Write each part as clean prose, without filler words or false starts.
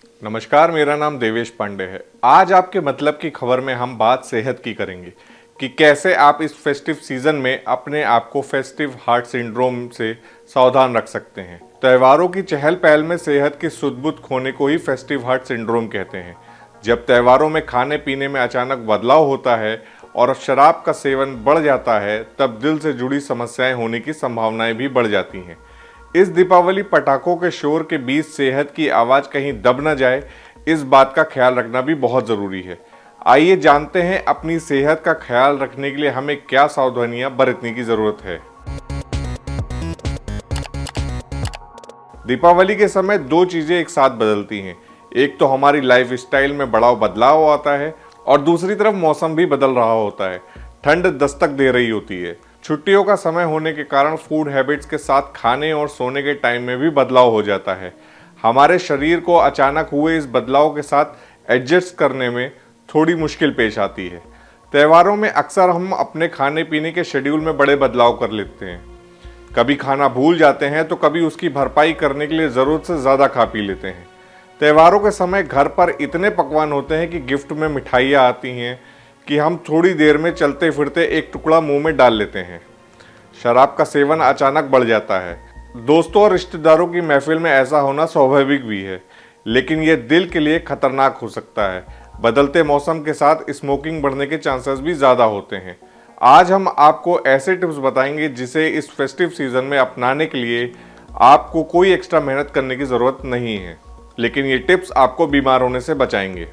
नमस्कार, मेरा नाम देवेश पांडे है। आज आपके मतलब की खबर में हम बात सेहत की करेंगे कि कैसे आप इस फेस्टिव सीजन में अपने आप को फेस्टिव हार्ट सिंड्रोम से सावधान रख सकते हैं। त्योहारों की चहल पहल में सेहत की सुध-बुध खोने को ही फेस्टिव हार्ट सिंड्रोम कहते हैं। जब त्योहारों में खाने पीने में अचानक बदलाव होता है और शराब का सेवन बढ़ जाता है, तब दिल से जुड़ी समस्याएं होने की संभावनाएं भी बढ़ जाती हैं। इस दीपावली पटाखों के शोर के बीच सेहत की आवाज कहीं दब न जाए, इस बात का ख्याल रखना भी बहुत जरूरी है। आइए जानते हैं अपनी सेहत का ख्याल रखने के लिए हमें क्या सावधानियां बरतने की जरूरत है। दीपावली के समय दो चीजें एक साथ बदलती हैं। एक तो हमारी लाइफ स्टाइल में बड़ा बदलाव आता है और दूसरी तरफ मौसम भी बदल रहा होता है। ठंड दस्तक दे रही होती है। छुट्टियों का समय होने के कारण फूड हैबिट्स के साथ खाने और सोने के टाइम में भी बदलाव हो जाता है। हमारे शरीर को अचानक हुए इस बदलाव के साथ एडजस्ट करने में थोड़ी मुश्किल पेश आती है। त्योहारों में अक्सर हम अपने खाने पीने के शेड्यूल में बड़े बदलाव कर लेते हैं। कभी खाना भूल जाते हैं तो कभी उसकी भरपाई करने के लिए ज़रूरत से ज़्यादा खा पी लेते हैं। त्योहारों के समय घर पर इतने पकवान होते हैं कि गिफ्ट में मिठाइयाँ आती हैं कि हम थोड़ी देर में चलते फिरते एक टुकड़ा मुंह में डाल लेते हैं। शराब का सेवन अचानक बढ़ जाता है। दोस्तों और रिश्तेदारों की महफिल में ऐसा होना स्वाभाविक भी है, लेकिन ये दिल के लिए खतरनाक हो सकता है। बदलते मौसम के साथ स्मोकिंग बढ़ने के चांसेस भी ज़्यादा होते हैं। आज हम आपको ऐसे टिप्स बताएंगे जिसे इस फेस्टिव सीजन में अपनाने के लिए आपको कोई एक्स्ट्रा मेहनत करने की ज़रूरत नहीं है, लेकिन ये टिप्स आपको बीमार होने से बचाएंगे।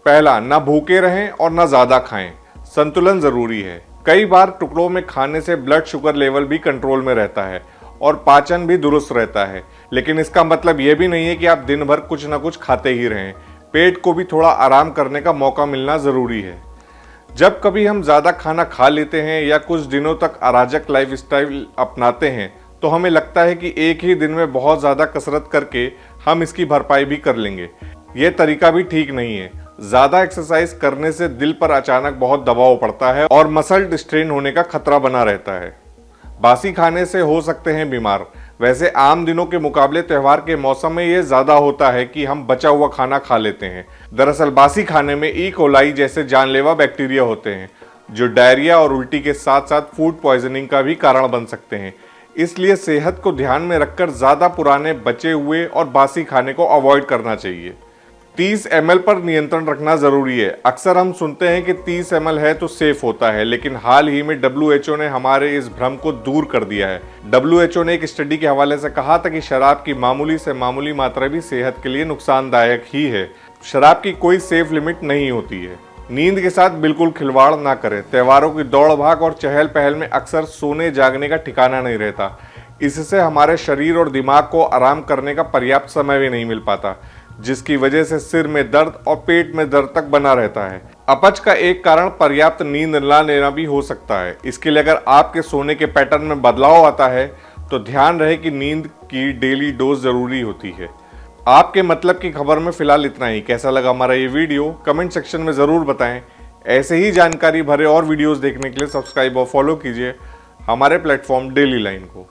पहला, ना भूखे रहें और ना ज़्यादा खाएं। संतुलन ज़रूरी है। कई बार टुकड़ों में खाने से ब्लड शुगर लेवल भी कंट्रोल में रहता है और पाचन भी दुरुस्त रहता है, लेकिन इसका मतलब यह भी नहीं है कि आप दिन भर कुछ ना कुछ खाते ही रहें। पेट को भी थोड़ा आराम करने का मौका मिलना ज़रूरी है। जब कभी हम ज़्यादा खाना खा लेते हैं या कुछ दिनों तक अराजक लाइफस्टाइल अपनाते हैं, तो हमें लगता है कि एक ही दिन में बहुत ज़्यादा कसरत करके हम इसकी भरपाई भी कर लेंगे। ये तरीका भी ठीक नहीं है। ज़्यादा एक्सरसाइज करने से दिल पर अचानक बहुत दबाव पड़ता है और मसल स्ट्रेन होने का खतरा बना रहता है। बासी खाने से हो सकते हैं बीमार। वैसे आम दिनों के मुकाबले त्यौहार के मौसम में ये ज़्यादा होता है कि हम बचा हुआ खाना खा लेते हैं। दरअसल बासी खाने में ई कोलाई जैसे जानलेवा बैक्टीरिया होते हैं, जो डायरिया और उल्टी के साथ साथ फूड पॉइजनिंग का भी कारण बन सकते हैं। इसलिए सेहत को ध्यान में रखकर ज़्यादा पुराने बचे हुए और बासी खाने को अवॉइड करना चाहिए। 30 ml पर नियंत्रण रखना जरूरी है। अक्सर हम सुनते हैं कि 30 ml है तो सेफ होता है, लेकिन हाल ही में WHO ने हमारे इस भ्रम को दूर कर दिया है। WHO ने एक स्टडी के हवाले से कहा था कि शराब की मामूली से मामूली मात्रा भी सेहत के लिए नुकसानदायक ही है। शराब की कोई सेफ लिमिट नहीं होती है। नींद के साथ बिल्कुल खिलवाड़ ना करें। त्योहारों की दौड़ भाग और चहल पहल में अक्सर सोने जागने का ठिकाना नहीं रहता। इससे हमारे शरीर और दिमाग को आराम करने का पर्याप्त समय भी नहीं मिल पाता, जिसकी वजह से सिर में दर्द और पेट में दर्द तक बना रहता है। अपच का एक कारण पर्याप्त नींद ना लेना भी हो सकता है। इसके लिए अगर आपके सोने के पैटर्न में बदलाव आता है तो ध्यान रहे कि नींद की डेली डोज जरूरी होती है। आपके मतलब की खबर में फिलहाल इतना ही। कैसा लगा हमारा ये वीडियो कमेंट सेक्शन में ज़रूर बताएं। ऐसे ही जानकारी भरे और वीडियोस देखने के लिए सब्सक्राइब और फॉलो कीजिए हमारे प्लेटफॉर्म डेली लाइन को।